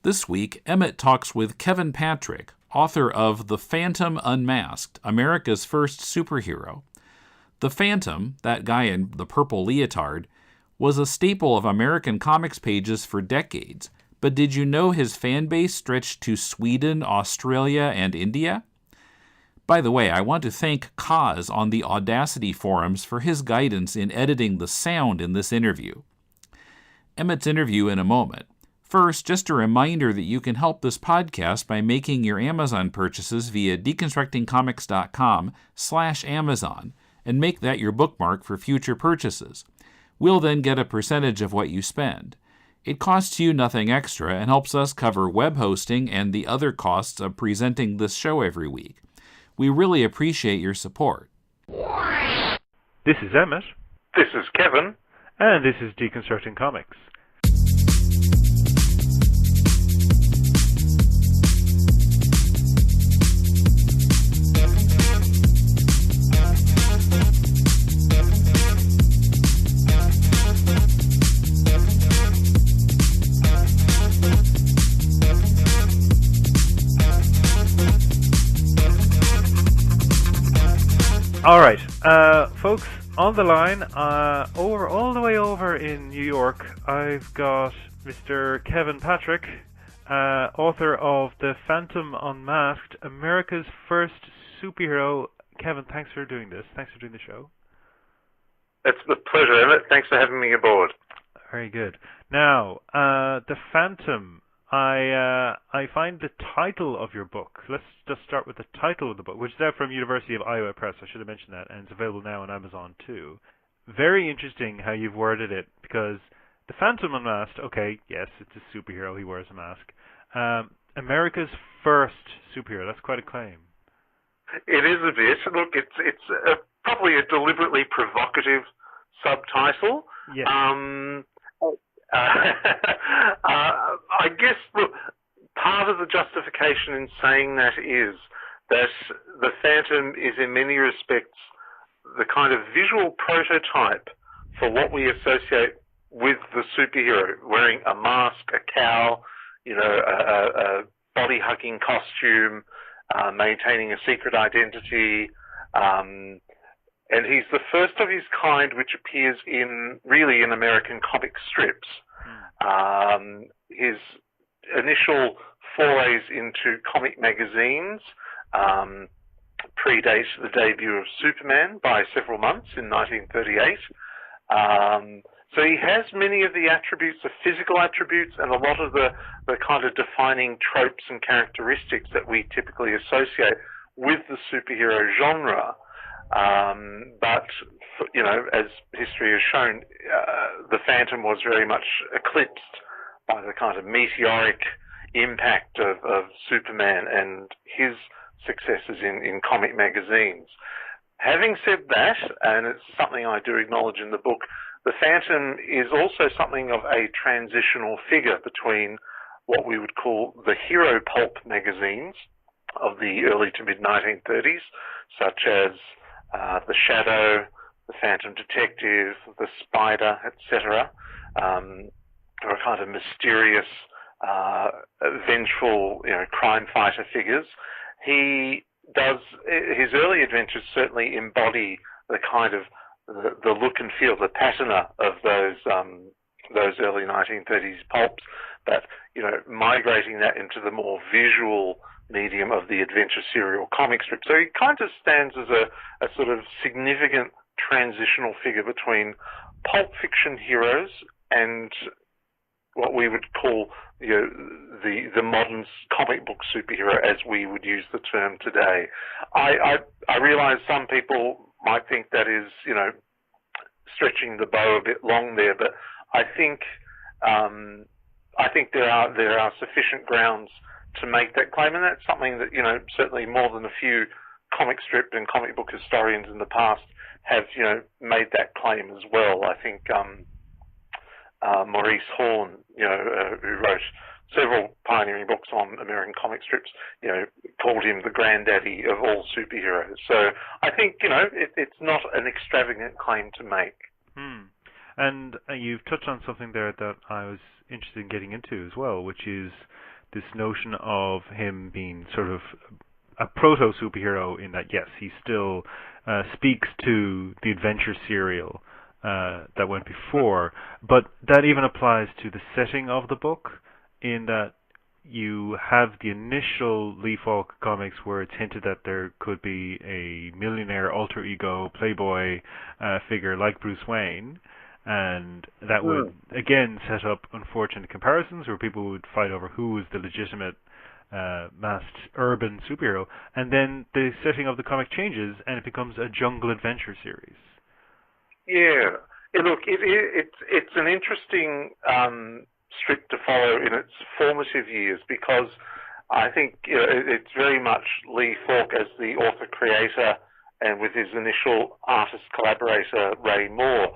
This week, Emmet talks with Kevin Patrick, author of The Phantom Unmasked, America's First Superhero. The Phantom, that guy in the purple leotard, was a staple of American comics pages for decades, but did you know his fan base stretched to Sweden, Australia, and India? By the way, I want to thank Kaz on the Audacity forums for his guidance in editing the sound in this interview. Emmet's interview in a moment. First, just a reminder that you can help this podcast by making your Amazon purchases via deconstructingcomics.com/Amazon and make that your bookmark for future purchases. We'll then get a percentage of what you spend. It costs you nothing extra and helps us cover web hosting and the other costs of presenting this show every week. We really appreciate your support. This is Emmet. This is Kevin. And this is Deconstructing Comics. All right, folks, on the line, all the way over in New York, I've got Mr. Kevin Patrick, author of The Phantom Unmasked, America's First Superhero. Kevin, thanks for doing this. Thanks for doing the show. It's a pleasure, Emmet. Thanks for having me aboard. Very good. Now, The Phantom. I find the title of your book. Let's just start with the title of the book, which is out from University of Iowa Press. I should have mentioned that, and it's available now on Amazon too. Very interesting how you've worded it, because the Phantom Unmasked. Okay, yes, it's a superhero. He wears a mask. America's first superhero. That's quite a claim. It is a bit. Look, it's probably a deliberately provocative subtitle. Yes. I guess, look, part of the justification in saying that is that the Phantom is in many respects the kind of visual prototype for what we associate with the superhero, wearing a mask, a cowl, a body-hugging costume, maintaining a secret identity, and he's the first of his kind which appears in American comic strips. His initial forays into comic magazines predate the debut of Superman by several months in 1938. So he has many of the attributes, the physical attributes, and a lot of the kind of defining tropes and characteristics that we typically associate with the superhero genre. But, as history has shown, the Phantom was very much eclipsed by the kind of meteoric impact of Superman and his successes in comic magazines. Having said that, and it's something I do acknowledge in the book, the Phantom is also something of a transitional figure between what we would call the hero pulp magazines of the early to mid-1930s, such as The Shadow, The Phantom Detective, The Spider, etc., or kind of mysterious, vengeful, crime fighter figures. His early adventures certainly embody the kind of the look and feel, the patina of those early 1930s pulps, but migrating that into the more visual medium of the adventure serial comic strip. So he kind of stands as a sort of significant transitional figure between pulp fiction heroes and what we would call the modern comic book superhero as we would use the term today. I realize some people might think that is stretching the bow a bit long there, but I think there are sufficient grounds to make that claim, and that's something that certainly more than a few comic strip and comic book historians in the past have made that claim as well. I think Maurice Horn, who wrote several pioneering books on American comic strips, called him the granddaddy of all superheroes. So I think it's not an extravagant claim to make. And you've touched on something there that I was interested in getting into as well, which is this notion of him being sort of a proto-superhero in that, yes, he still speaks to the adventure serial that went before, but that even applies to the setting of the book, in that you have the initial Lee Falk comics where it's hinted that there could be a millionaire alter ego playboy figure like Bruce Wayne, and that would again set up unfortunate comparisons where people would fight over who was the legitimate masked urban superhero, and then the setting of the comic changes and it becomes a jungle adventure series. Yeah, look, it's an interesting strip to follow in its formative years, because I think it's very much Lee Falk as the author-creator, and with his initial artist-collaborator, Ray Moore.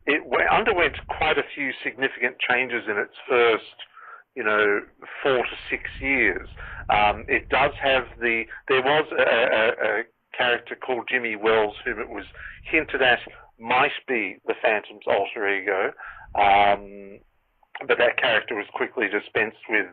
It underwent quite a few significant changes in its first 4 to 6 years. It does have there was a character called Jimmy Wells, whom it was hinted at might be the Phantom's alter ego, but that character was quickly dispensed with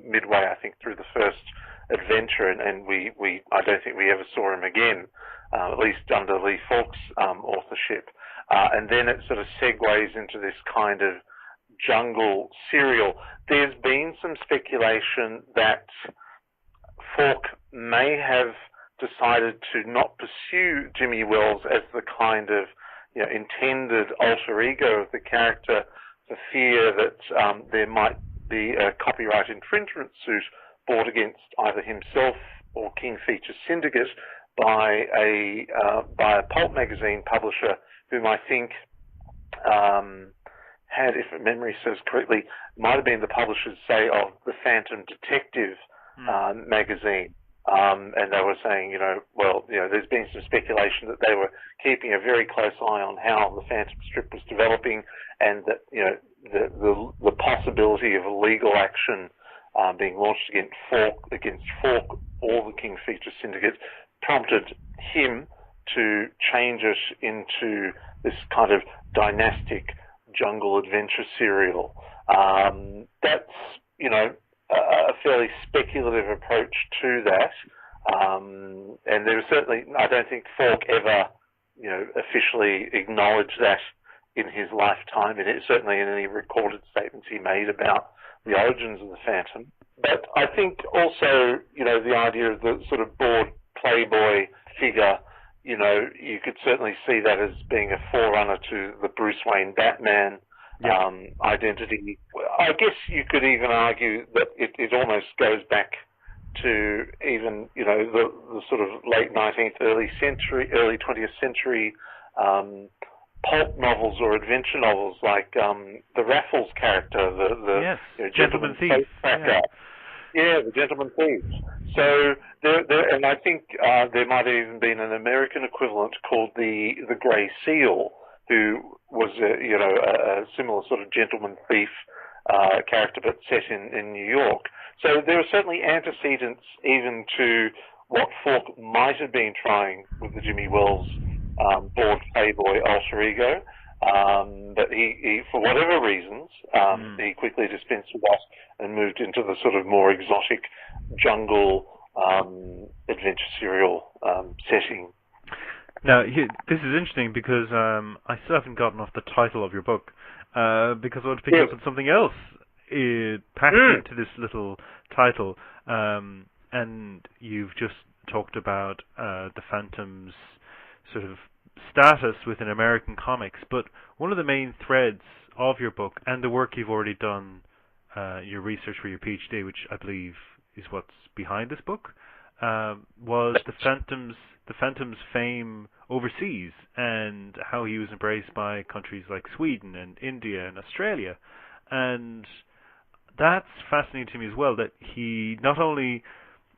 midway, I think, through the first adventure, and I don't think we ever saw him again, at least under Lee Falk's authorship. And then it sort of segues into this kind of jungle serial. There's been some speculation that Falk may have decided to not pursue Jimmy Wells as the kind of intended alter ego of the character, for fear that there might be a copyright infringement suit brought against either himself or King Features Syndicate by a pulp magazine publisher, whom I think had, if memory serves correctly, might have been the publishers, say, of the Phantom Detective magazine. And they were saying, there's been some speculation that they were keeping a very close eye on how the Phantom strip was developing, and that, the possibility of a legal action being launched against Falk or the King Features Syndicate prompted him to change it into this kind of dynastic jungle adventure serial. That's, a fairly speculative approach to that. And there was certainly, I don't think Falk ever, officially acknowledged that in his lifetime, and certainly in any recorded statements he made about the origins of the Phantom. But I think also, the idea of the sort of broad playboy figure, you could certainly see that as being a forerunner to the Bruce Wayne Batman identity. I guess you could even argue that it almost goes back to even, the sort of late 19th, early 20th century pulp novels or adventure novels, like the Raffles character, the gentleman thief. The Gentleman Thieves. So and I think there might have even been an American equivalent called the Grey Seal, who was a similar sort of gentleman thief character, but set in New York. So there are certainly antecedents even to what Falk might have been trying with the Jimmy Wells broad playboy alter ego. But he, for whatever reasons, he quickly dispensed with that and moved into the sort of more exotic jungle adventure serial setting. Now, this is interesting because I still haven't gotten off the title of your book, because I want to pick up on something else packed into this little title. And you've just talked about the Phantom's sort of status within American comics, but one of the main threads of your book and the work you've already done, your research for your PhD, which I believe is what's behind this book, was the Phantom's fame overseas and how he was embraced by countries like Sweden and India and Australia. And that's fascinating to me as well, that he not only,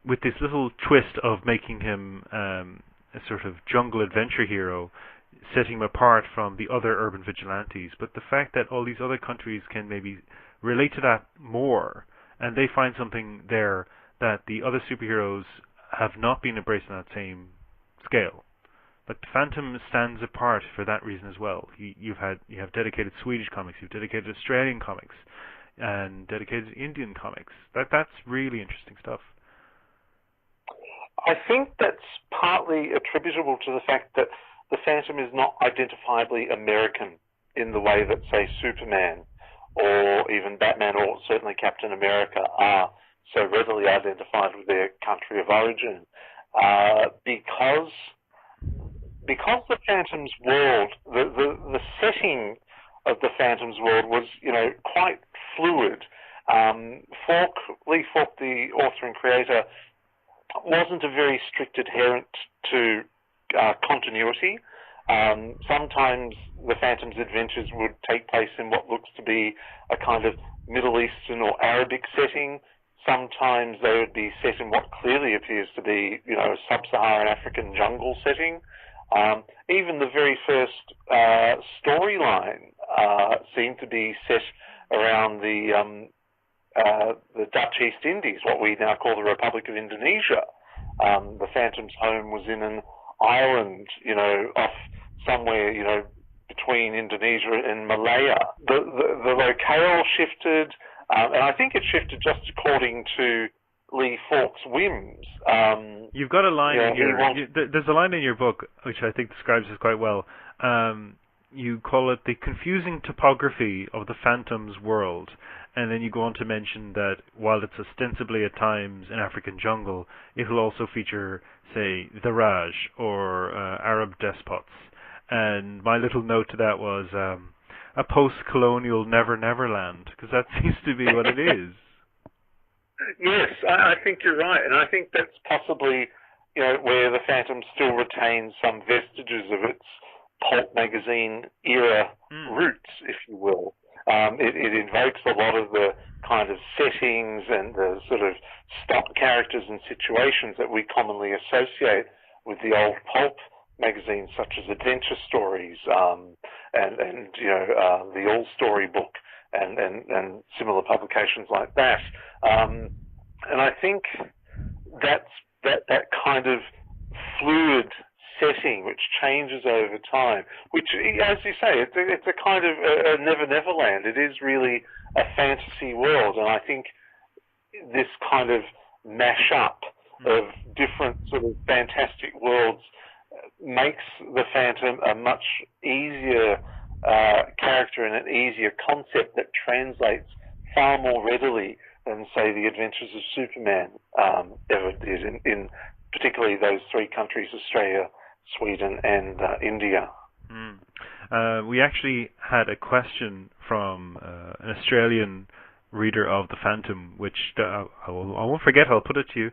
with this little twist of making him a sort of jungle adventure hero, setting him apart from the other urban vigilantes, but the fact that all these other countries can maybe relate to that more, and they find something there that the other superheroes have not been embraced on that same scale. But the Phantom stands apart for that reason as well. You have dedicated Swedish comics, you've dedicated Australian comics, and dedicated Indian comics. That's really interesting stuff. I think that's partly attributable to the fact that the Phantom is not identifiably American in the way that, say, Superman or even Batman or certainly Captain America are so readily identified with their country of origin. Because the Phantom's world, the setting of the Phantom's world was, quite fluid. Lee Falk, the author and creator, wasn't a very strict adherent to continuity. Sometimes the Phantom's adventures would take place in what looks to be a kind of Middle Eastern or Arabic setting. Sometimes they would be set in what clearly appears to be, a sub-Saharan African jungle setting. Even the very first storyline seemed to be set around the Dutch East Indies, what we now call the Republic of Indonesia. The Phantom's home was in an island, off somewhere, between Indonesia and Malaya. The locale shifted, and I think it shifted just according to Lee Falk's whims. You've got a line in your... There's a line in your book which I think describes this quite well. You call it the confusing topography of the Phantom's world. And then you go on to mention that while it's ostensibly at times an African jungle, it will also feature, say, the Raj or Arab despots. And my little note to that was a post-colonial Never Land, because that seems to be what it is. Yes, I think you're right. And I think that's possibly, where the Phantom still retains some vestiges of its pulp magazine era roots, if you will. It invokes a lot of the kind of settings and the sort of stock characters and situations that we commonly associate with the old pulp magazines, such as Adventure Stories and the All Story Book and similar publications like that. And I think that kind of fluid setting which changes over time, which, as you say, it's a kind of a Never Land. It is really a fantasy world, and I think this kind of mash-up of different sort of fantastic worlds makes the Phantom a much easier character and an easier concept that translates far more readily than, say, the Adventures of Superman ever did in particularly those three countries, Australia, Sweden and India. We actually had a question from an Australian reader of The Phantom, which I won't forget, I'll put it to you.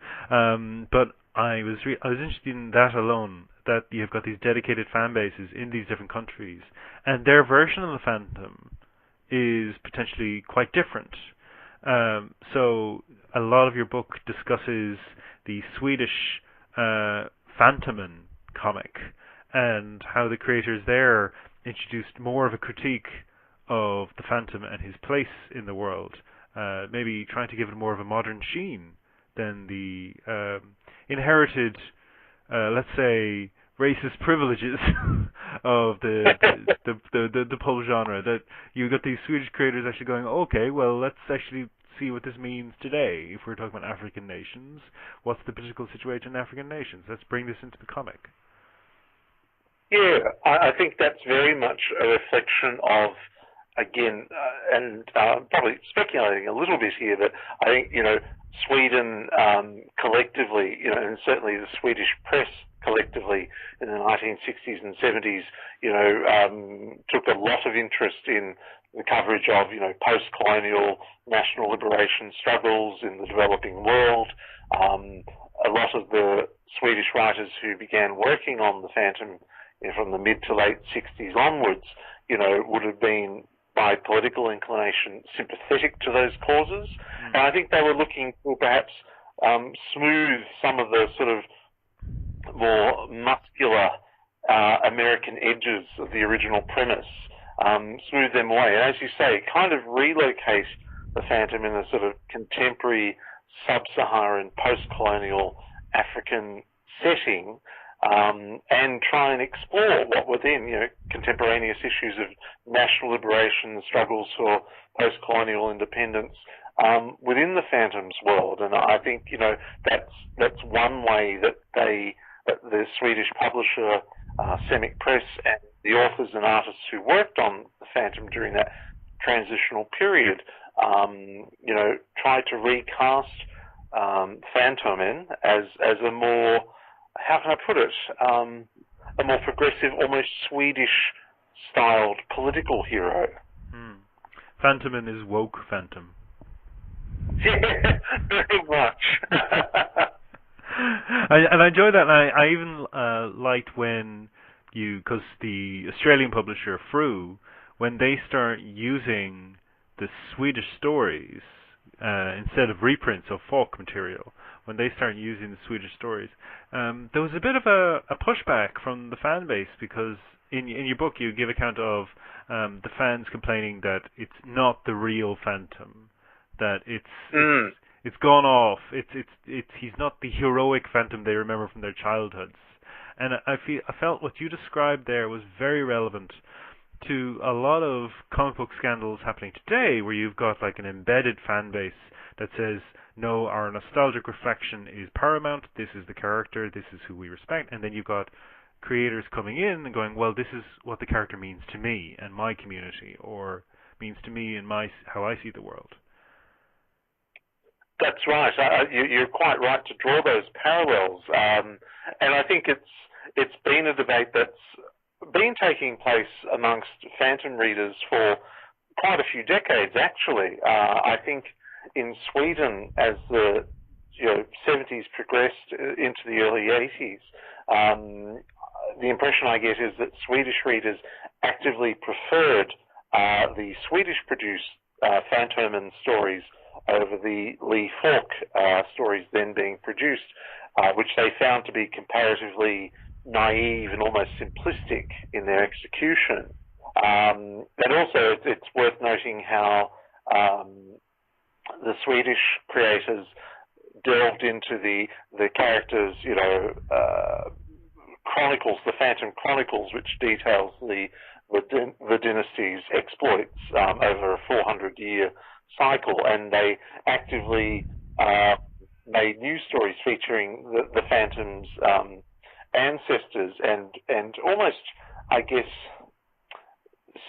But I was interested in that alone, that you've got these dedicated fan bases in these different countries, and their version of The Phantom is potentially quite different. So a lot of your book discusses the Swedish Phantomen comic and how the creators there introduced more of a critique of the Phantom and his place in the world, maybe trying to give it more of a modern sheen than the inherited, let's say, racist privileges of the pulp genre. That you got these Swedish creators actually going, okay, well, let's actually see what this means today. If we're talking about African nations, what's the political situation in African nations? Let's bring this into the comic. Yeah, I think that's very much a reflection of, again, and probably speculating a little bit here, that I think, Sweden collectively, and certainly the Swedish press collectively in the 1960s and 70s, took a lot of interest in the coverage of, post-colonial national liberation struggles in the developing world. A lot of the Swedish writers who began working on the Phantom from the mid to late 60s onwards, would have been, by political inclination, sympathetic to those causes. And I think they were looking to perhaps smooth some of the sort of more muscular American edges of the original premise, smooth them away. And as you say, kind of relocate the Phantom in a sort of contemporary sub-Saharan post-colonial African setting, and try and explore what were then, contemporaneous issues of national liberation, the struggles for post-colonial independence within the Phantom's world. And I think, that's one way that the Swedish publisher, Semic Press, and the authors and artists who worked on the Phantom during that transitional period, tried to recast Phantomen as a more, how can I put it, a more progressive, almost Swedish-styled political hero. Phantomen is woke Phantom. Yeah, very much. I enjoy that, and I even liked when because the Australian publisher Fru, when they start using the Swedish stories instead of reprints of Falk material, when they start using the Swedish stories, there was a bit of a pushback from the fan base, because in your book you give account of the fans complaining that it's not the real Phantom, that it's gone off. He's not the heroic Phantom they remember from their childhoods. And I felt what you described there was very relevant to a lot of comic book scandals happening today, where you've got like an embedded fan base that says, no, our nostalgic reflection is paramount, this is the character, this is who we respect, and then you've got creators coming in and going, well, this is what the character means to me and my community, or means to me and how I see the world. That's right. You're quite right to draw those parallels, and I think it's been a debate that's been taking place amongst Phantom readers for quite a few decades, actually. I think in Sweden, as the 70s progressed into the early 80s, the impression I get is that Swedish readers actively preferred the Swedish-produced Phantomen stories over the Lee Falk stories then being produced, which they found to be comparatively naive and almost simplistic in their execution. And also, it's worth noting how the Swedish creators delved into the characters, chronicles, the Phantom Chronicles, which details the dynasty's exploits over a 400-year cycle, and they actively made new stories featuring the Phantom's ancestors, and almost, I guess,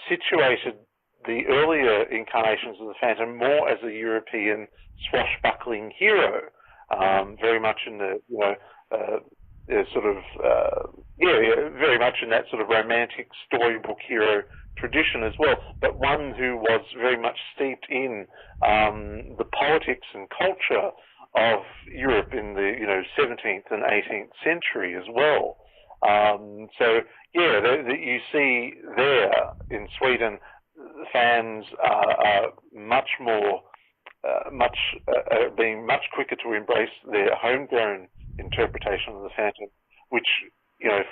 situated the earlier incarnations of the Phantom more as a European swashbuckling hero, very much in the very much in that sort of romantic storybook hero tradition as well, but one who was very much steeped in the politics and culture of Europe in the 17th and 18th century as well. You see there in Sweden, fans are being much quicker to embrace their homegrown interpretation of the Phantom, which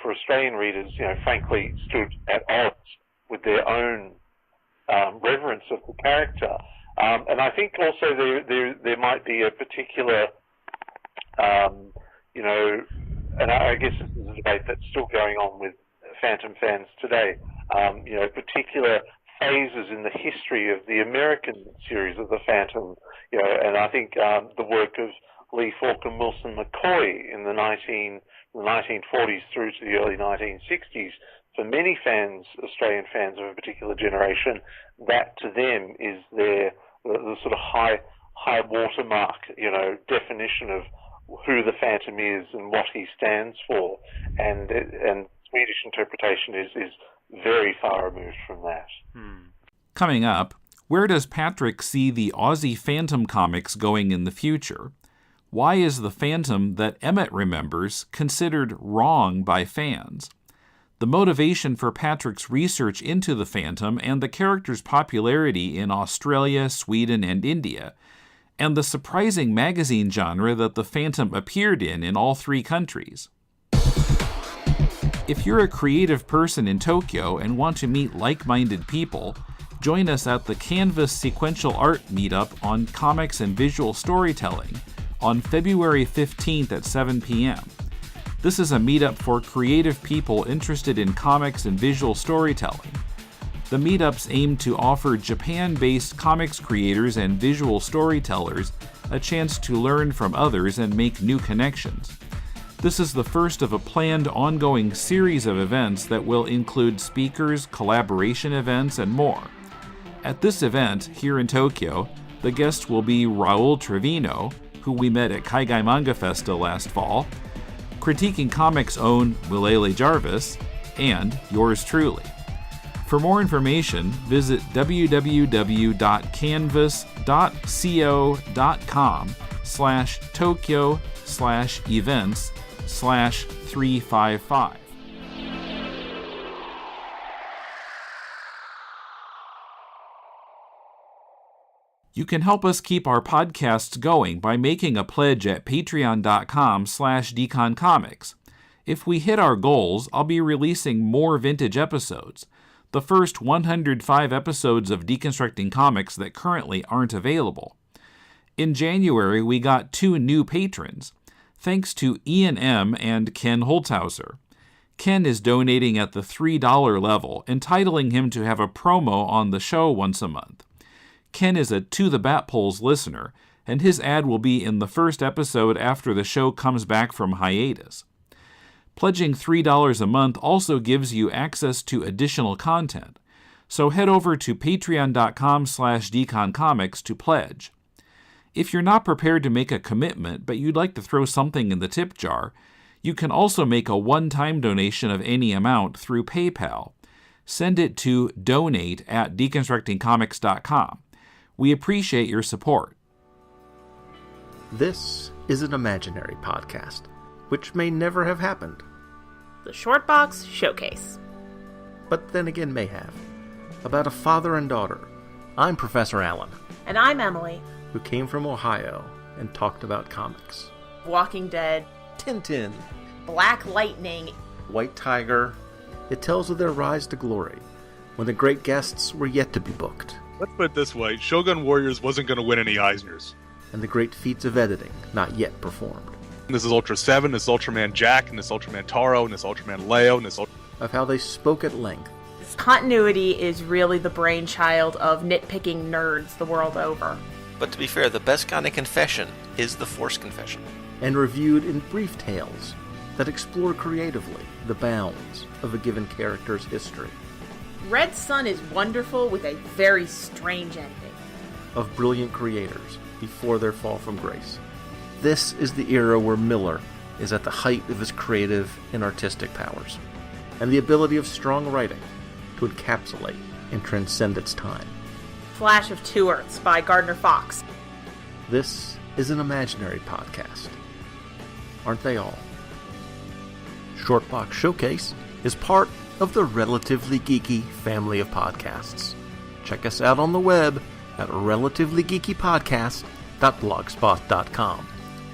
for Australian readers, frankly, stood at odds with their own reverence of the character. And I think also there might be a particular, and I guess this is a debate that's still going on with Phantom fans today, particular phases in the history of the American series of the Phantom, and I think the work of Lee Falk and Wilson McCoy in the 1940s through to the early 1960s, for many fans, Australian fans of a particular generation, that to them is the sort of high watermark, definition of who the Phantom is and what he stands for, and Swedish interpretation is very far removed from that. Coming up, where does Patrick see the Aussie Phantom comics going in the future? Why is the Phantom that Emmet remembers considered wrong by fans? The motivation for Patrick's research into the Phantom and the character's popularity in Australia, Sweden, and India, and the surprising magazine genre that the Phantom appeared in all three countries. If you're a creative person in Tokyo and want to meet like-minded people, join us at the CANVAS Sequential Art Meetup on comics and visual storytelling on February 15th at 7 p.m. This is a meetup for creative people interested in comics and visual storytelling. The meetups aim to offer Japan-based comics creators and visual storytellers a chance to learn from others and make new connections. This is the first of a planned ongoing series of events that will include speakers, collaboration events, and more. At this event, here in Tokyo, the guests will be Raul Trevino, who we met at Kaigai Manga Festa last fall, Critiquing Comics' own Mulele Jarvis, and yours truly. For more information, visit www.canvas.co.com/Tokyo/events/355. You can help us keep our podcasts going by making a pledge at patreon.com/deconcomics. If we hit our goals, I'll be releasing more vintage episodes, the first 105 episodes of Deconstructing Comics that currently aren't available. In January, we got 2 new patrons, thanks to Ian M. and Ken Holzhauser. Ken is donating at the $3 level, entitling him to have a promo on the show once a month. Ken is a To the Bat Poles listener, and his ad will be in the first episode after the show comes back from hiatus. Pledging $3 a month also gives you access to additional content, so head over to patreon.com/deconcomics to pledge. If you're not prepared to make a commitment but you'd like to throw something in the tip jar, you can also make a one-time donation of any amount through PayPal. Send it to donate@deconstructingcomics.com. We appreciate your support. This is an imaginary podcast, which may never have happened. The Shortbox Showcase. But then again may have. About a father and daughter. I'm Professor Allen. And I'm Emily. Who came from Ohio and talked about comics. Walking Dead. Tintin. Black Lightning. White Tiger. It tells of their rise to glory, when the great guests were yet to be booked. Let's put it this way, Shogun Warriors wasn't going to win any Eisners. And the great feats of editing not yet performed. This is Ultra 7, this is Ultraman Jack, and this Ultraman Taro, and this Ultraman Leo, and this of how they spoke at length. This continuity is really the brainchild of nitpicking nerds the world over. But to be fair, the best kind of confession is the Force confession. And reviewed in brief tales that explore creatively the bounds of a given character's history. Red Sun is wonderful with a very strange ending. Of brilliant creators before their fall from grace. This is the era where Miller is at the height of his creative and artistic powers, and the ability of strong writing to encapsulate and transcend its time. Flash of Two Earths by Gardner Fox. This is an imaginary podcast. Aren't they all? Shortbox Showcase is part of the Relatively Geeky family of podcasts. Check us out on the web at relativelygeekypodcast.blogspot.com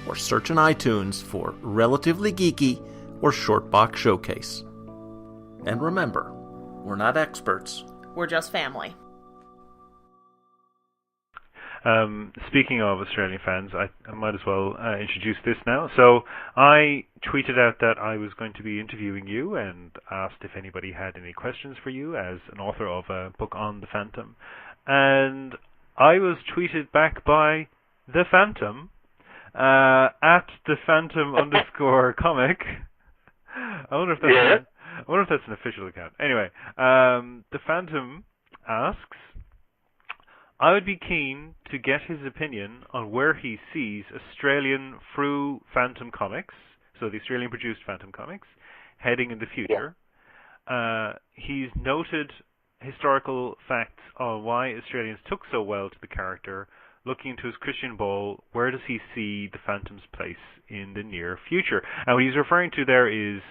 or search in iTunes for Relatively Geeky or Shortbox Showcase. And remember, we're not experts. We're just family. Speaking of Australian fans, I might as well introduce this now. So I tweeted out that I was going to be interviewing you and asked if anybody had any questions for you as an author of a book on the Phantom. And I was tweeted back by the Phantom at the Phantom _comic. I wonder if that's an official account. Anyway, the Phantom asks, I would be keen to get his opinion on where he sees Australian through Phantom Comics, so the Australian-produced Phantom Comics, heading in the future. Yeah. He's noted historical facts on why Australians took so well to the character. Looking into his Christian Bale, where does he see the Phantom's place in the near future? And what he's referring to there is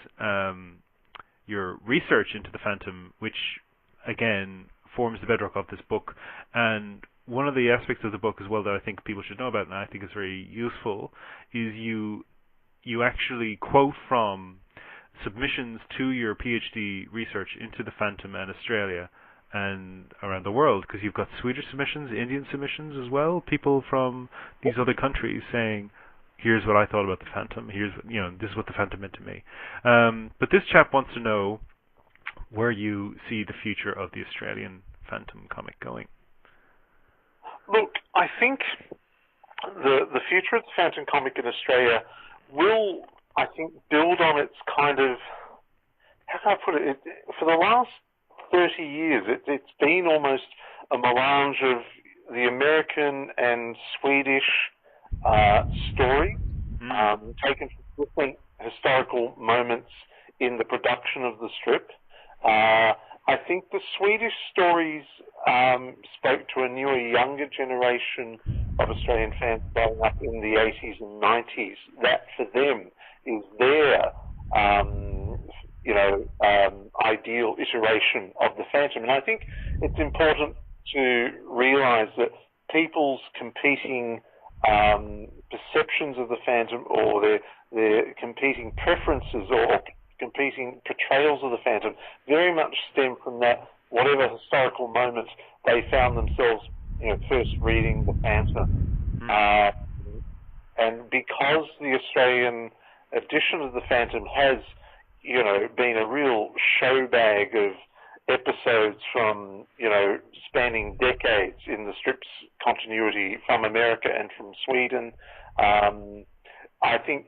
your research into the Phantom, which, again, forms the bedrock of this book. And one of the aspects of the book as well that I think people should know about, and I think is very useful, is you actually quote from submissions to your PhD research into the Phantom and Australia and around the world, because you've got Swedish submissions, Indian submissions as well, people from these other countries saying, here's what I thought about the Phantom. Here's this is what the Phantom meant to me. But this chap wants to know where you see the future of the Australian Phantom comic going. Look, I think the future of the Phantom comic in Australia will, I think, build on its kind of, how can I put it, for the last 30 years, it's been almost a melange of the American and Swedish story, taken from different historical moments in the production of the strip. I think the Swedish stories spoke to a newer, younger generation of Australian fans growing up in the 80s and 90s. That, for them, is their ideal iteration of the Phantom. And I think it's important to realise that people's competing perceptions of the Phantom, or their competing preferences or competing portrayals of the Phantom, very much stem from that whatever historical moment they found themselves first reading the Phantom. And because the Australian edition of the Phantom has been a real show bag of episodes from spanning decades in the strip's continuity from America and from Sweden, I think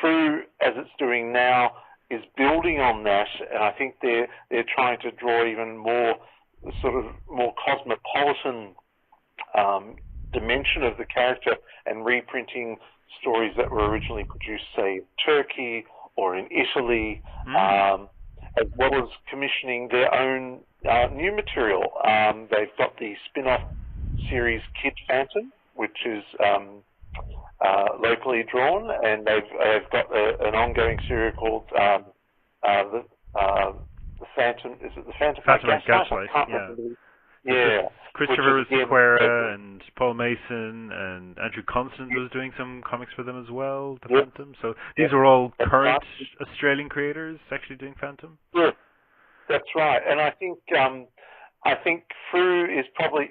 Frew, as it's doing now, is building on that, and I think they're trying to draw even more cosmopolitan dimension of the character, and reprinting stories that were originally produced, say, in Turkey or in Italy, as well as commissioning their own new material. They've got the spin-off series Kid Phantom, which is locally drawn, and they've got an ongoing series called the Phantom. Is it the Phantom? Phantom Gaslight. Yeah. Christopher Sequeira and Paul Mason and Andrew Constant was doing some comics for them as well, the Phantom. So these are all current Australian creators actually doing Phantom. Yeah, that's right. And I think Frew is probably,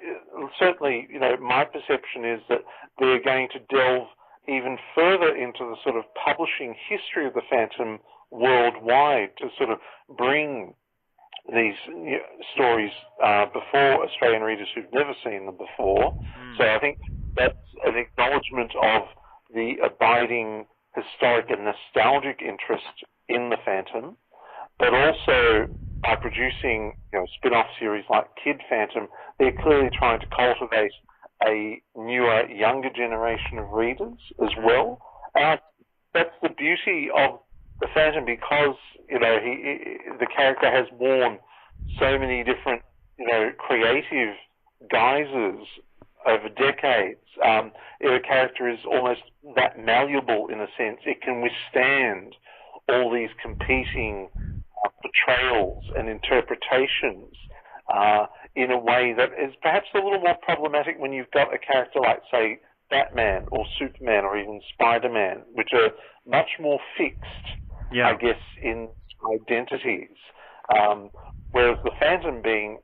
certainly, my perception is that they're going to delve even further into the sort of publishing history of the Phantom worldwide, to sort of bring these stories before Australian readers who've never seen them before. So I think that's an acknowledgement of the abiding historic and nostalgic interest in the Phantom, but also by producing spin-off series like Kid Phantom, they're clearly trying to cultivate a newer, younger generation of readers as well. And that's the beauty of the Phantom, because the character has worn so many different creative guises over decades. The character is almost that malleable in a sense. It can withstand all these competing portrayals and interpretations in a way that is perhaps a little more problematic when you've got a character like, say, Batman or Superman or even Spider-Man, which are much more fixed, I guess, in identities. Whereas the Phantom, being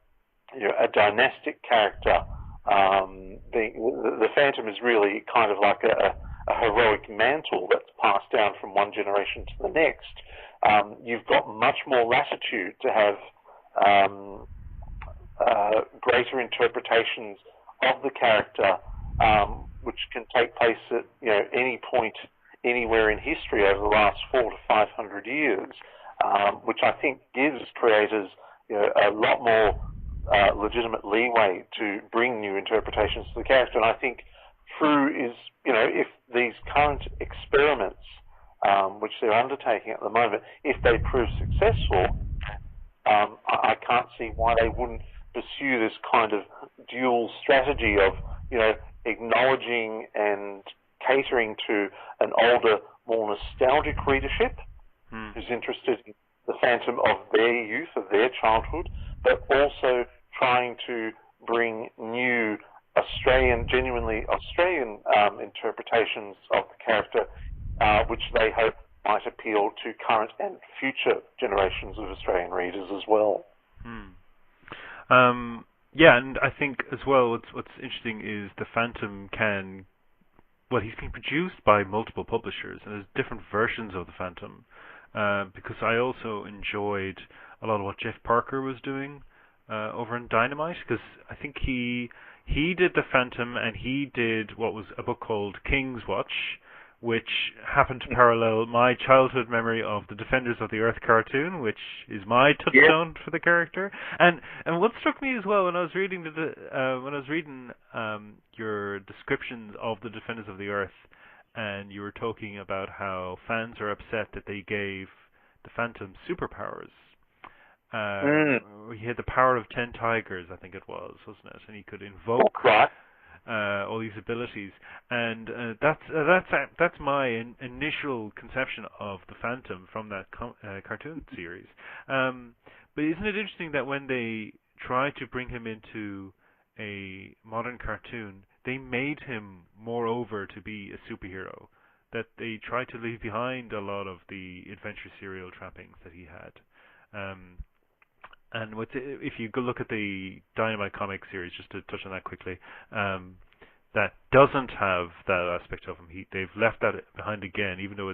a dynastic character, the Phantom is really kind of like a heroic mantle that's passed down from one generation to the next. You've got much more latitude to have greater interpretations of the character, which can take place at any point anywhere in history over the last 400 to 500 years, which I think gives creators a lot more legitimate leeway to bring new interpretations to the character. And I think Frew is, if these current experiments, which they're undertaking at the moment, if they prove successful, I can't see why they wouldn't pursue this kind of dual strategy of, acknowledging and catering to an older, more nostalgic readership who's interested in the Phantom of their youth, of their childhood, but also trying to bring new genuinely Australian interpretations of the character, which they hope might appeal to current and future generations of Australian readers as well. And I think as well, what's interesting is the Phantom can well, he's been produced by multiple publishers, and there's different versions of the Phantom. Because I also enjoyed a lot of what Jeff Parker was doing over in Dynamite, because I think he did the Phantom, and he did what was a book called King's Watch, which happened to parallel my childhood memory of the Defenders of the Earth cartoon, which is my touchstone for the character. And what struck me as well when I was reading your descriptions of the Defenders of the Earth, and you were talking about how fans are upset that they gave the Phantom superpowers. He had the power of 10 tigers, I think it was, wasn't it? And he could invoke all these abilities, and that's my initial conception of the Phantom from that cartoon series. But isn't it interesting that when they tried to bring him into a modern cartoon, they made him moreover to be a superhero? That they tried to leave behind a lot of the adventure serial trappings that he had. And if you go look at the Dynamite comic series, just to touch on that quickly, that doesn't have that aspect of him. They've left that behind again, even though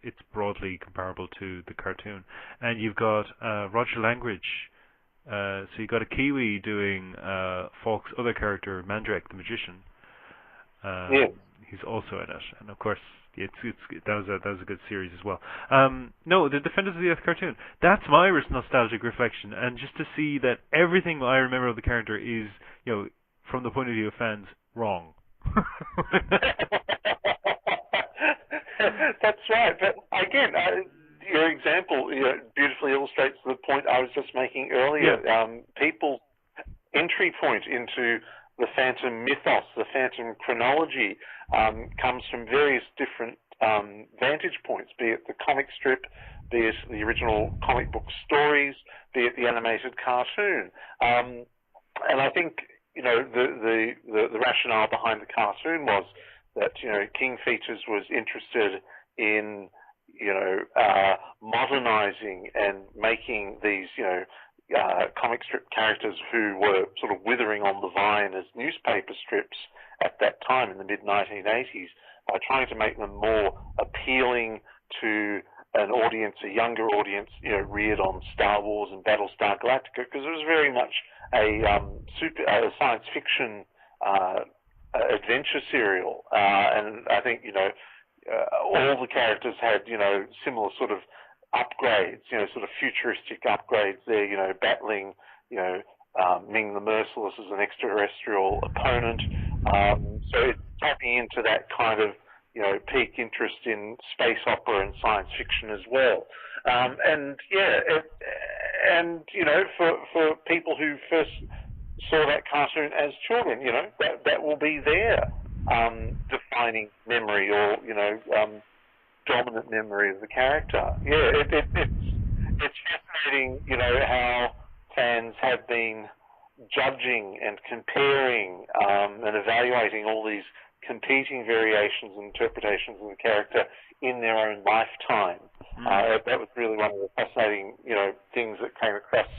it's broadly comparable to the cartoon. And you've got Roger Langridge. So you've got a Kiwi doing Falk's other character, Mandrake the Magician. He's also in it, and of course, that was a good series as well. No, the Defenders of the Earth cartoon. That's my nostalgic reflection, and just to see that everything I remember of the character is, from the point of view of fans, wrong. That's right. But again, your example beautifully illustrates the point I was just making earlier. People's entry point into the Phantom mythos, the Phantom chronology, comes from various different vantage points, be it the comic strip, be it the original comic book stories, be it the animated cartoon. And I think, the rationale behind the cartoon was that, King Features was interested in, modernizing and making these, comic strip characters who were sort of withering on the vine as newspaper strips at that time in the mid-1980s, by trying to make them more appealing to an audience, a younger audience, reared on Star Wars and Battlestar Galactica, because it was very much a science fiction adventure serial, and I think all the characters had similar sort of upgrades, sort of futuristic upgrades there, battling, Ming the Merciless as an extraterrestrial opponent. So it's tapping into that kind of, peak interest in space opera and science fiction as well. For people who first saw that cartoon as children, that will be their defining memory or, dominant memory of the character. It's fascinating, how fans have been judging and comparing and evaluating all these competing variations and interpretations of the character in their own lifetime. That was really one of the fascinating, things that came across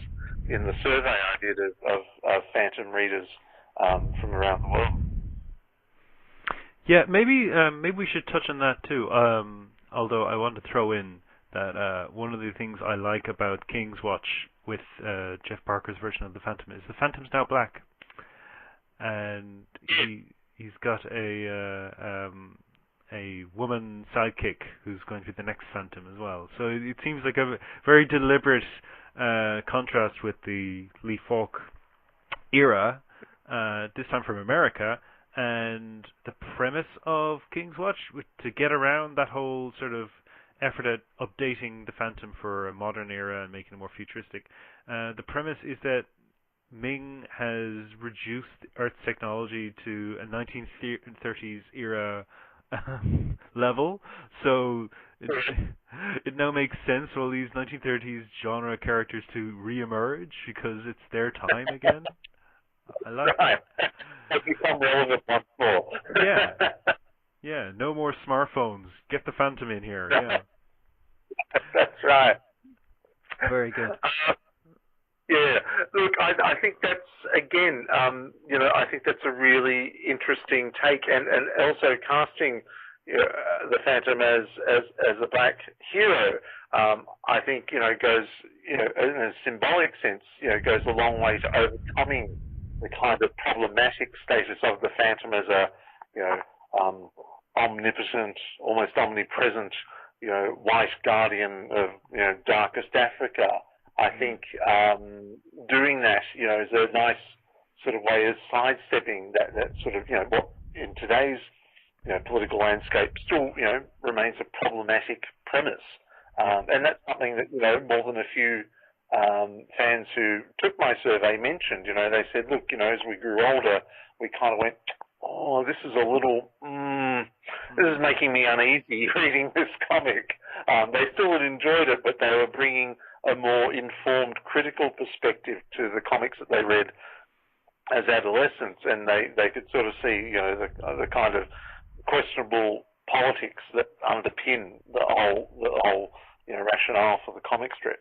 in the survey I did of Phantom readers from around the world. Yeah, maybe we should touch on that too. Although I want to throw in that one of the things I like about King's Watch with Jeff Parker's version of the Phantom is the Phantom's now black, and he's got a woman sidekick who's going to be the next Phantom as well. So it seems like a very deliberate contrast with the Lee Falk era, this time from America. And the premise of King's Watch, to get around that whole sort of effort at updating the Phantom for a modern era and making it more futuristic, the premise is that Ming has reduced Earth's technology to a 1930s era level, so it now makes sense for all these 1930s genre characters to re-emerge because it's their time again. I like that. They become relevant once more. Yeah, no more smartphones. Get the Phantom in here, yeah. That's right. Very good. Yeah, look, I think that's, again, I think that's a really interesting take, and also casting the Phantom as a black hero, I think, goes, in a symbolic sense, goes a long way to overcoming the kind of problematic status of the Phantom as a, omnipotent, almost omnipresent, white guardian of, darkest Africa. I think doing that, is a nice sort of way of sidestepping that sort of, what in today's, political landscape still, remains a problematic premise. And that's something that, more than a few fans who took my survey mentioned. They said, look, as we grew older, we kind of went, oh, this is a little, this is making me uneasy reading this comic. They still had enjoyed it, but they were bringing a more informed, critical perspective to the comics that they read as adolescents, and they could sort of see, the kind of questionable politics that underpin the whole rationale for the comic strip.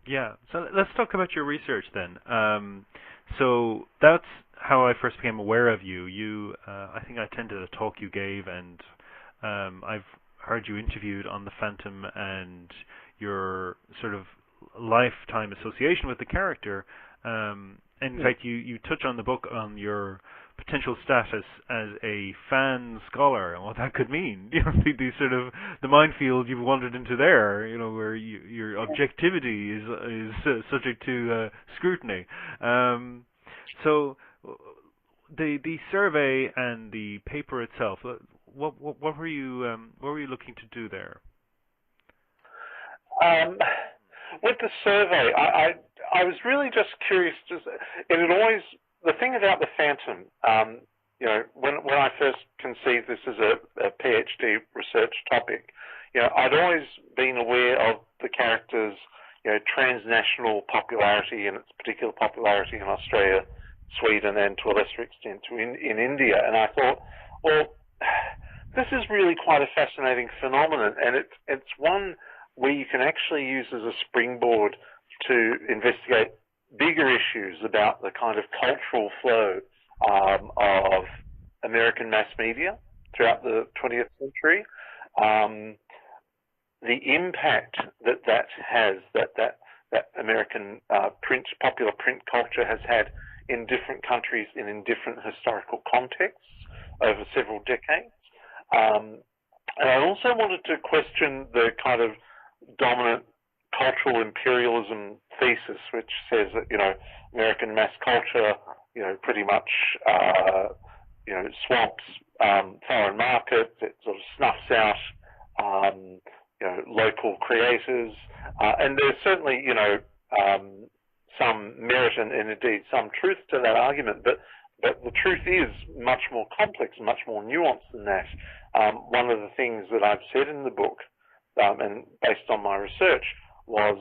Yeah, so let's talk about your research then. So that's how I first became aware of you. I think I attended a talk you gave, and I've heard you interviewed on the Phantom and your sort of lifetime association with the character. In fact, you touch on the book on your potential status as a fan scholar and what that could mean. The sort of the minefield you've wandered into there. Where your objectivity is subject to scrutiny. So the survey and the paper itself. What were you looking to do there? With the survey, I was really just curious. The thing about the Phantom, when I first conceived this as a PhD research topic, I'd always been aware of the character's, transnational popularity and its particular popularity in Australia, Sweden, and to a lesser extent in India. And I thought, well, this is really quite a fascinating phenomenon, and it's one where you can actually use as a springboard to investigate bigger issues about the kind of cultural flow of American mass media throughout the 20th century, the impact that has, that American popular print culture has had in different countries and in different historical contexts over several decades. And I also wanted to question the kind of dominant cultural imperialism thesis, which says that, American mass culture, pretty much, swamps foreign markets. It sort of snuffs out, local creators. And there's certainly, some merit and indeed some truth to that argument, but the truth is much more complex and much more nuanced than that. One of the things that I've said in the book, and based on my research, was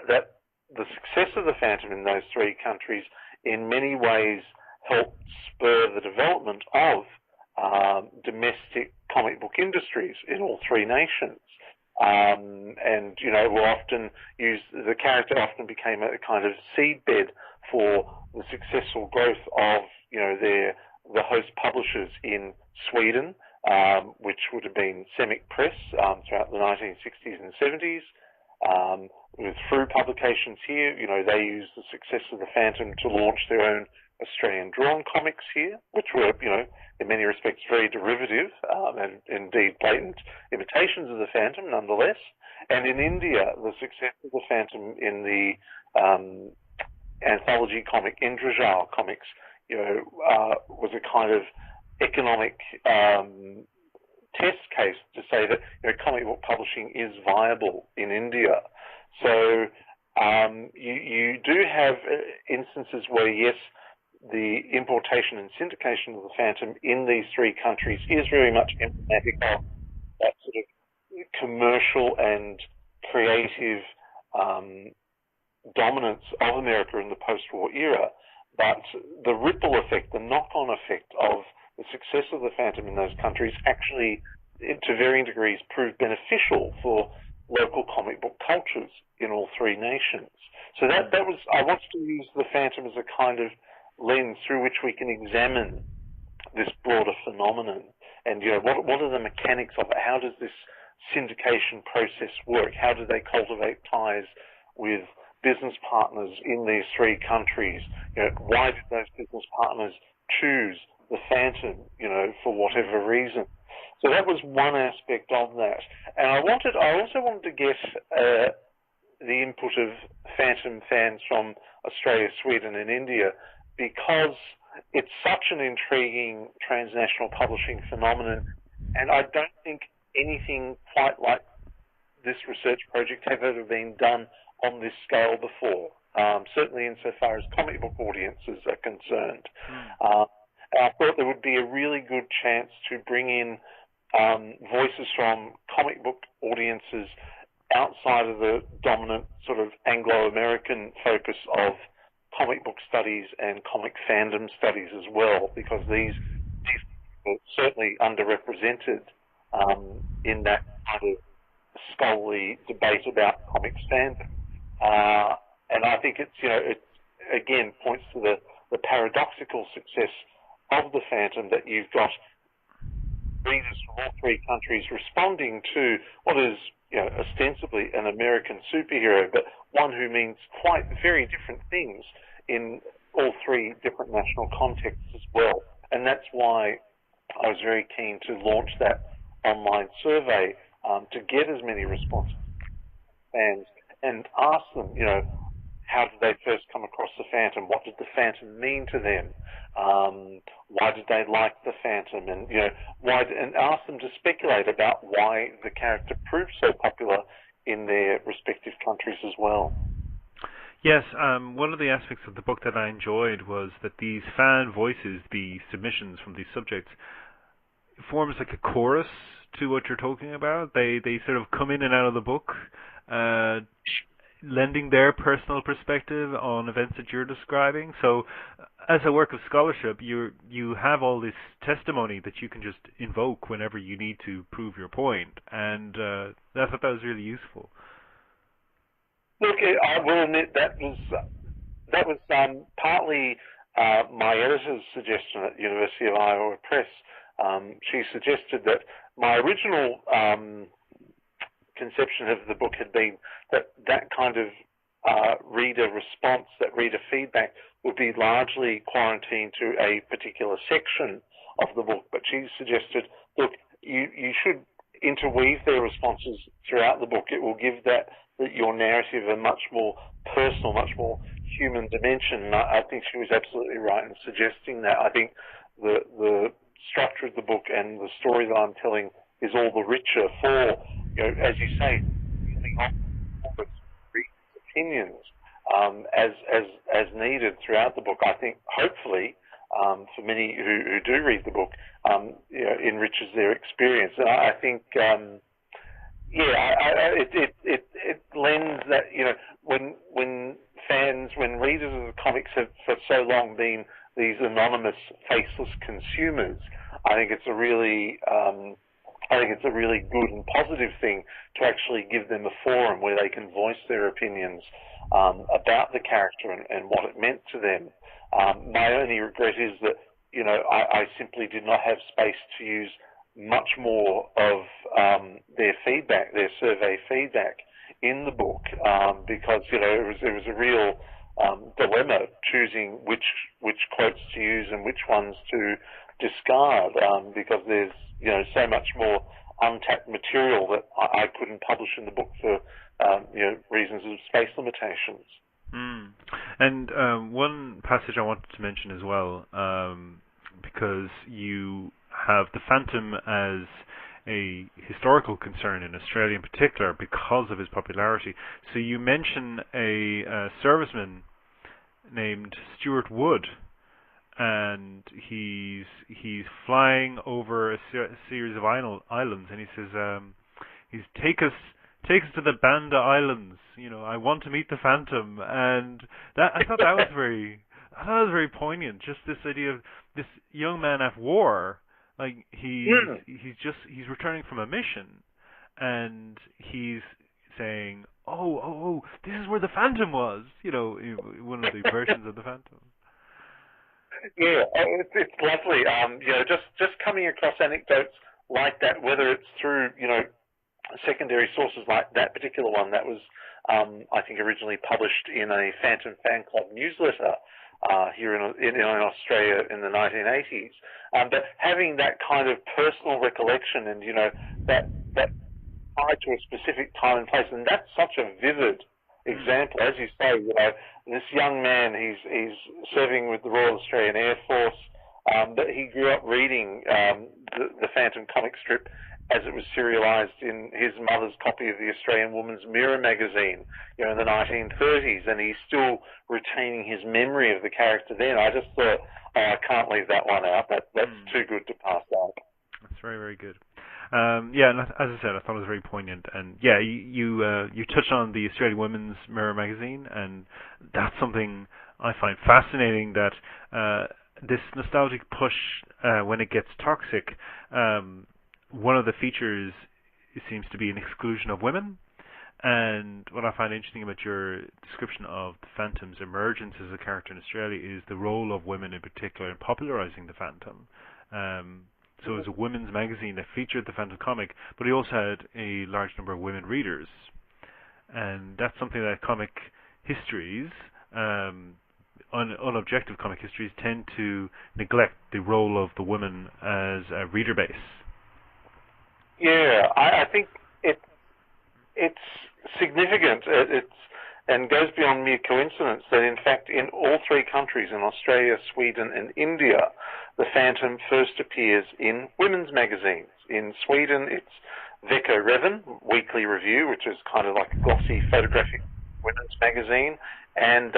that the success of the Phantom in those three countries in many ways helped spur the development of domestic comic book industries in all three nations. And, will often use, the character often became a kind of seedbed for the successful growth of, the host publishers in Sweden, which would have been Semic Press throughout the 1960s and 70s. With Through Publications here, they used the success of the Phantom to launch their own Australian drawn comics here, which were, in many respects very derivative and indeed blatant imitations of the Phantom nonetheless. And in India, the success of the Phantom in the anthology comic Indrajal comics, was a kind of economic test case to say that comic book publishing is viable in India. So you do have instances where, yes, the importation and syndication of the Phantom in these three countries is very much emblematic of that sort of commercial and creative dominance of America in the post-war era. But the ripple effect, the knock-on effect of the success of the Phantom in those countries actually, to varying degrees, proved beneficial for local comic book cultures in all three nations. So that was, I wanted to use the Phantom as a kind of lens through which we can examine this broader phenomenon. And, what are the mechanics of it? How does this syndication process work? How do they cultivate ties with business partners in these three countries? Why did those business partners choose the Phantom, for whatever reason? So that was one aspect of that. And I also wanted to get the input of Phantom fans from Australia, Sweden, and India, because it's such an intriguing transnational publishing phenomenon, and I don't think anything quite like this research project have ever been done on this scale before, certainly insofar as comic book audiences are concerned. I thought there would be a really good chance to bring in voices from comic book audiences outside of the dominant sort of Anglo-American focus of comic book studies and comic fandom studies as well, because these are certainly underrepresented in that kind of scholarly debate about comics fandom. And I think it again points to the paradoxical success of the Phantom, that you've got readers from all three countries responding to what is ostensibly an American superhero, but one who means quite very different things in all three different national contexts as well. And that's why I was very keen to launch that online survey to get as many responses fans and ask them, how did they first come across the Phantom? What did the Phantom mean to them? Why did they like the Phantom? And and ask them to speculate about why the character proved so popular in their respective countries as well. Yes, one of the aspects of the book that I enjoyed was that these fan voices, the submissions from these subjects, forms like a chorus to what you're talking about. They sort of come in and out of the book, lending their personal perspective on events that you're describing. So as a work of scholarship, you have all this testimony that you can just invoke whenever you need to prove your point, and I thought that was really useful. Look, I will admit that was partly my editor's suggestion at University of Iowa Press. She suggested that my original conception of the book had been that kind of reader response, that reader feedback, would be largely quarantined to a particular section of the book. But she suggested, look, you should interweave their responses throughout the book. It will give that your narrative a much more personal, much more human dimension. And I think she was absolutely right in suggesting that. I think the structure of the book and the story that I'm telling is all the richer for, as you say, opinions as needed throughout the book. I think hopefully for many who do read the book, enriches their experience. And I think it lends that when readers of the comics have for so long been these anonymous, faceless consumers, I think it's a really good and positive thing to actually give them a forum where they can voice their opinions about the character and what it meant to them. My only regret is that I simply did not have space to use much more of their feedback, their survey feedback, in the book, because it was a real dilemma choosing which quotes to use and which ones to discard, because there's so much more untapped material that I couldn't publish in the book for reasons of space limitations. And one passage I wanted to mention as well, because you have the Phantom as a historical concern in Australia in particular because of his popularity. So you mention a serviceman named Stuart Wood, and he's flying over a series of islands, and he says, take us to the Banda Islands. I want to meet the Phantom, and I thought that was very poignant. Just this idea of this young man at war, like he's returning from a mission, and he's saying, "Oh, this is where the Phantom was." One of the versions of the Phantom. Yeah, it's lovely. Just coming across anecdotes like that, whether it's through secondary sources like that particular one that was, I think, originally published in a Phantom fan club newsletter here in Australia in the 1980s. But having that kind of personal recollection and that tied to a specific time and place, and that's such a vivid example, as you say. This young man, he's serving with the Royal Australian Air Force, but he grew up reading the Phantom comic strip as it was serialized in his mother's copy of the Australian Woman's Mirror magazine, in the 1930s, and he's still retaining his memory of the character then. I just thought, I can't leave that one out. That's too good to pass on. That's very, very good. And as I said, I thought it was very poignant. And yeah, you touched on the Australian Women's Mirror magazine, and that's something I find fascinating, that this nostalgic push, when it gets toxic, one of the features seems to be an exclusion of women. And what I find interesting about your description of the Phantom's emergence as a character in Australia is the role of women in particular in popularizing the Phantom. So it was a women's magazine that featured the Phantom comic, but it also had a large number of women readers. And that's something that comic histories, unobjective comic histories, tend to neglect, the role of the woman as a reader base. Yeah, I think it's significant. And goes beyond mere coincidence that, in fact, in all three countries, in Australia, Sweden, and India, the Phantom first appears in women's magazines. In Sweden, it's Vecko Revyn Weekly Review, which is kind of like a glossy photographic women's magazine, and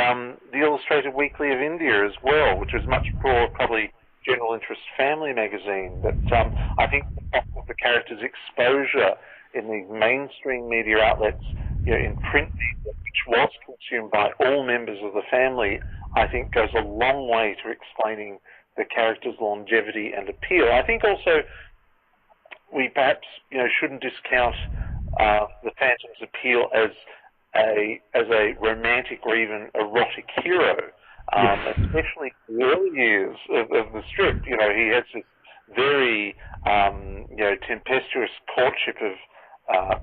the Illustrated Weekly of India as well, which is much more probably general interest family magazine. But I think the fact that the character's exposure in these mainstream media outlets, in print media, which was consumed by all members of the family, I think goes a long way to explaining the character's longevity and appeal. I think also we perhaps shouldn't discount the Phantom's appeal as a romantic or even erotic hero, especially in the early years of the strip. He has this very tempestuous courtship of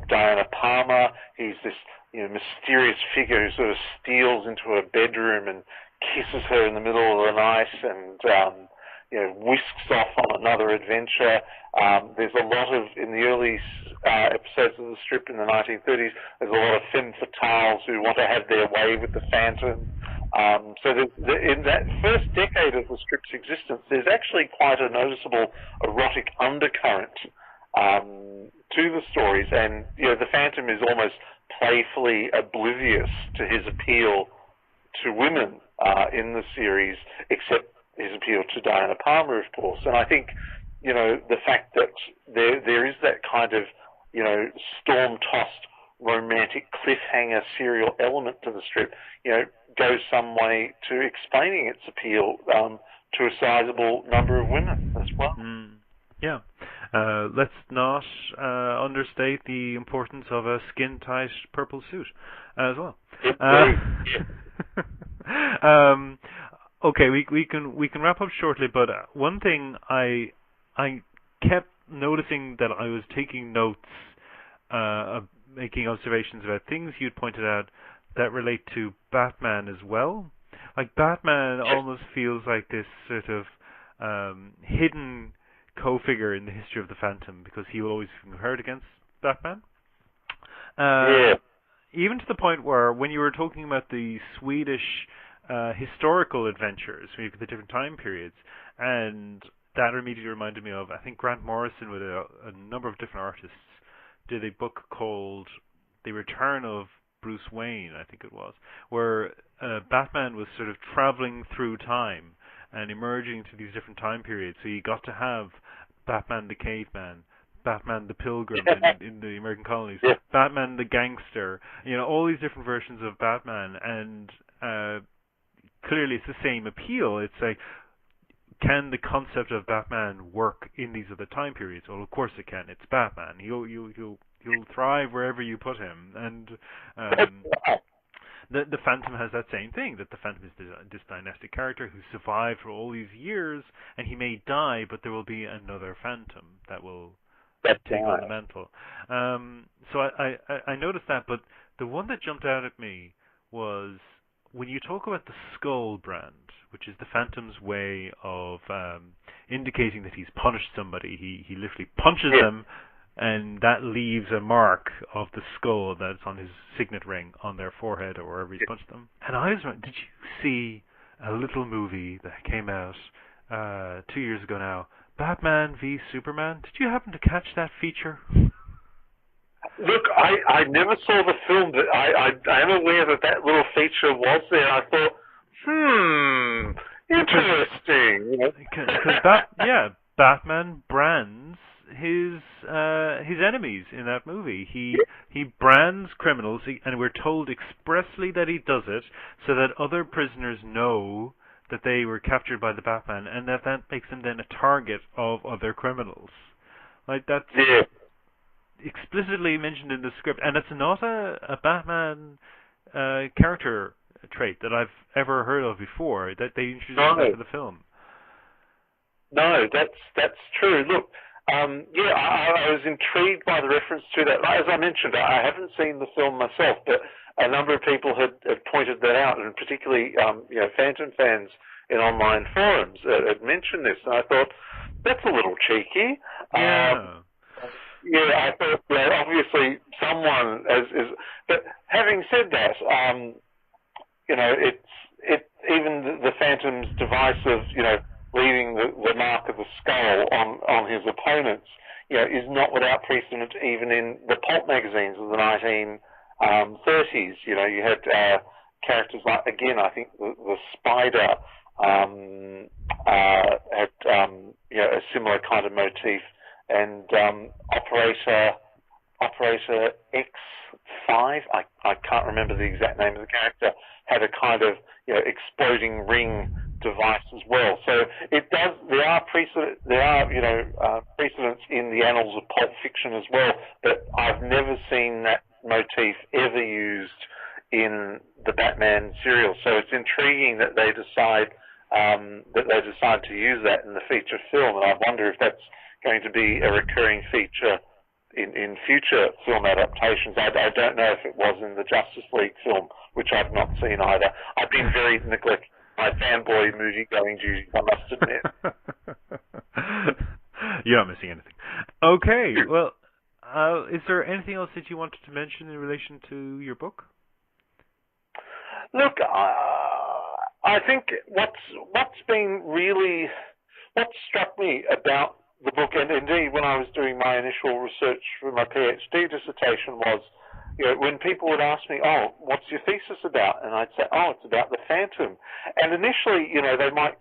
Diana Palmer. He's this mysterious figure who sort of steals into her bedroom and kisses her in the middle of the night and whisks off on another adventure. There's a lot of, in the early episodes of the strip in the 1930s, there's a lot of femme fatales who want to have their way with the Phantom. So in that first decade of the strip's existence, there's actually quite a noticeable erotic undercurrent to the stories, and the Phantom is almost playfully oblivious to his appeal to women in the series, except his appeal to Diana Palmer, of course. And I think the fact that there is that kind of storm-tossed romantic cliffhanger serial element to the strip, goes some way to explaining its appeal to a sizable number of women as well. Yeah. Let's not understate the importance of a skin-tight purple suit as well. Okay, we can wrap up shortly, but one thing I kept noticing that I was taking notes, making observations about things you'd pointed out that relate to Batman as well. Like, Batman almost feels like this sort of hidden co-figure in the history of the Phantom, because he will always be compared against Batman. Even to the point where, when you were talking about the Swedish historical adventures, the different time periods, and that immediately reminded me of, I think Grant Morrison, with a number of different artists, did a book called The Return of Bruce Wayne, I think it was, where Batman was sort of traveling through time and emerging to these different time periods. So you got to have Batman the Caveman, Batman the Pilgrim in the American colonies, Batman the Gangster, all these different versions of Batman, and clearly it's the same appeal. It's like, can the concept of Batman work in these other time periods? Well, of course it can. It's Batman. He'll he'll thrive wherever you put him. And the Phantom has that same thing, that the Phantom is this dynastic character who survived for all these years, and he may die, but there will be another Phantom that will take on the mantle. So I noticed that, but the one that jumped out at me was when you talk about the skull brand, which is the Phantom's way of indicating that he's punished somebody. He literally punches them, and that leaves a mark of the skull that's on his signet ring on their forehead or wherever he's punched them. And I was wondering, did you see a little movie that came out 2 years ago now, Batman v Superman? Did you happen to catch that feature? Look, I never saw the film, but I am aware that little feature was there. I thought, interesting. Because Batman brands his enemies in that movie. He brands criminals, and we're told expressly that he does it so that other prisoners know that they were captured by the Batman, and that makes them then a target of other criminals. Like, that's explicitly mentioned in the script, and it's not a Batman character trait that I've ever heard of before, that they introduced that to the film. No, that's true. Look, I was intrigued by the reference to that. As I mentioned, I haven't seen the film myself, but a number of people had pointed that out, and particularly Phantom fans in online forums had mentioned this, and I thought, that's a little cheeky. I thought, obviously someone is. But having said that, it's even the Phantom's device of leaving the mark of the skull on his opponents, is not without precedent even in the pulp magazines of the 1930s. You had characters like, again, I think the Spider had a similar kind of motif, and Operator X5, I can't remember the exact name of the character, had a kind of exploding ring device as well. So it does. There are precedents in the annals of pulp fiction as well, but I've never seen that motif ever used in the Batman serial. So it's intriguing that they decide to use that in the feature film, and I wonder if that's going to be a recurring feature in future film adaptations. I don't know if it was in the Justice League film, which I've not seen either. I've been very neglected my fanboy movie-going duties, I must admit. You're not missing anything. Okay, well, is there anything else that you wanted to mention in relation to your book? Look, I think what struck me about the book, and indeed when I was doing my initial research for my PhD dissertation, was when people would ask me, oh, what's your thesis about? And I'd say, oh, it's about the Phantom. And initially, they might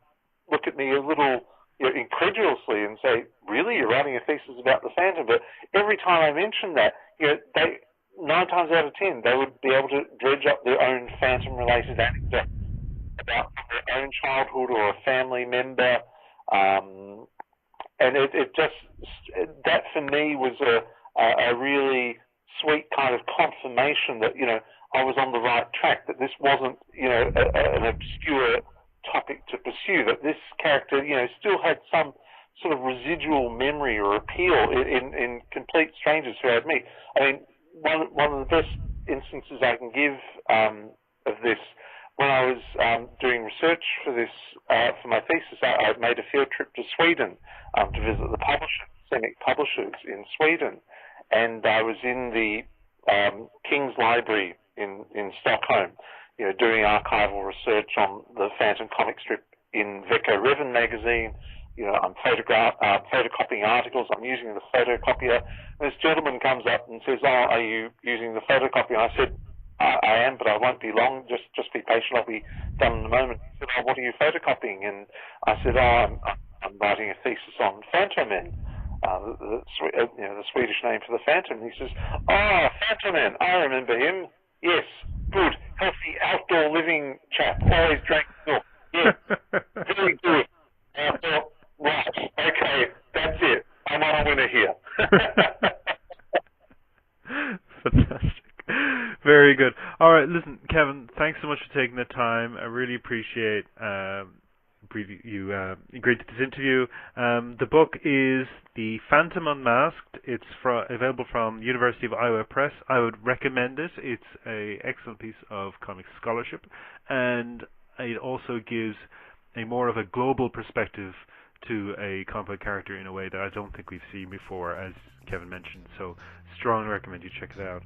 look at me a little incredulously and say, really, you're writing a thesis about the Phantom? But every time I mentioned that, they 9 times out of 10, they would be able to dredge up their own Phantom-related anecdote about their own childhood or a family member. And it just, that for me was a really sweet kind of confirmation that, I was on the right track, that this wasn't, an obscure topic to pursue, that this character, still had some sort of residual memory or appeal in complete strangers who I'd meet. I mean, one of the best instances I can give of this, when I was doing research for this, for my thesis, I made a field trip to Sweden to visit the Emmet publishers in Sweden, and I was in the King's Library in Stockholm, doing archival research on the Phantom comic strip in Vecco Reven magazine. I'm photocopying articles. I'm using the photocopier. And this gentleman comes up and says, "Oh, are you using the photocopier?" I said, I am, but I won't be long. Just be patient. I'll be done in a moment." He said, "Oh, what are you photocopying?" And I said, "Oh, I'm writing a thesis on Phantom Man, the Swedish name for the Phantom." And he says, "Oh, Phantom Man, I remember him. Yes, good, healthy, outdoor living chap. Always drank milk. Yes, very good." And I thought, right, okay, that's it. I'm on a winner here. Very good. All right, listen, Kevin, thanks so much for taking the time. I really appreciate you agreed to this interview. The book is The Phantom Unmasked. It's available from University of Iowa Press. I would recommend it. It's an excellent piece of comic scholarship, and it also gives a more of a global perspective to a comic book character in a way that I don't think we've seen before, as Kevin mentioned. So strongly recommend you check it out.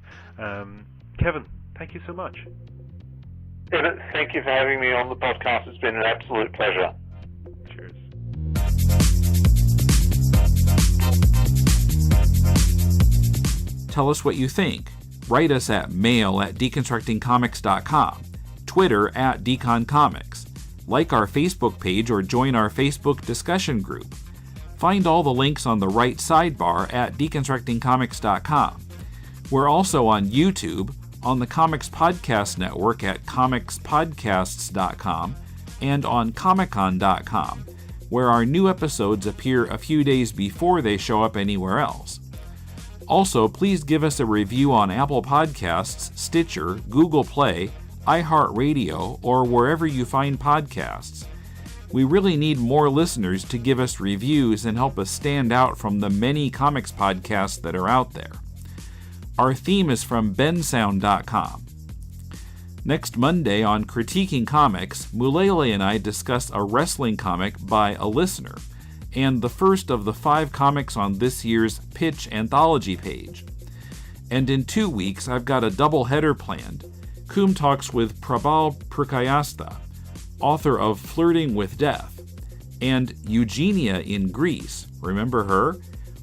Kevin, thank you so much. Emmet, thank you for having me on the podcast. It's been an absolute pleasure. Cheers. Tell us what you think. Write us at mail@deconstructingcomics.com, Twitter @deconcomics. Like our Facebook page or join our Facebook discussion group. Find all the links on the right sidebar at deconstructingcomics.com. We're also on YouTube, on the Comics Podcast Network at comicspodcasts.com, and on comiccon.com, where our new episodes appear a few days before they show up anywhere else. Also, please give us a review on Apple Podcasts, Stitcher, Google Play, iHeartRadio, or wherever you find podcasts. We really need more listeners to give us reviews and help us stand out from the many comics podcasts that are out there. Our theme is from bensound.com. Next Monday on Critiquing Comics, Mulele and I discuss a wrestling comic by a listener, and the first of the 5 comics on this year's Pitch Anthology page. And in 2 weeks, I've got a double header planned. Coom talks with Prabal Prukayastha, author of Flirting with Death, and Eugenia in Greece, remember her?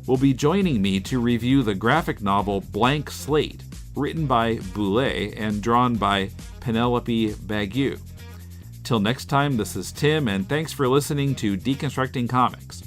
Will be joining me to review the graphic novel Blank Slate, written by Mulele and drawn by Penelope Bagu. Till next time, this is Tim, and thanks for listening to Deconstructing Comics.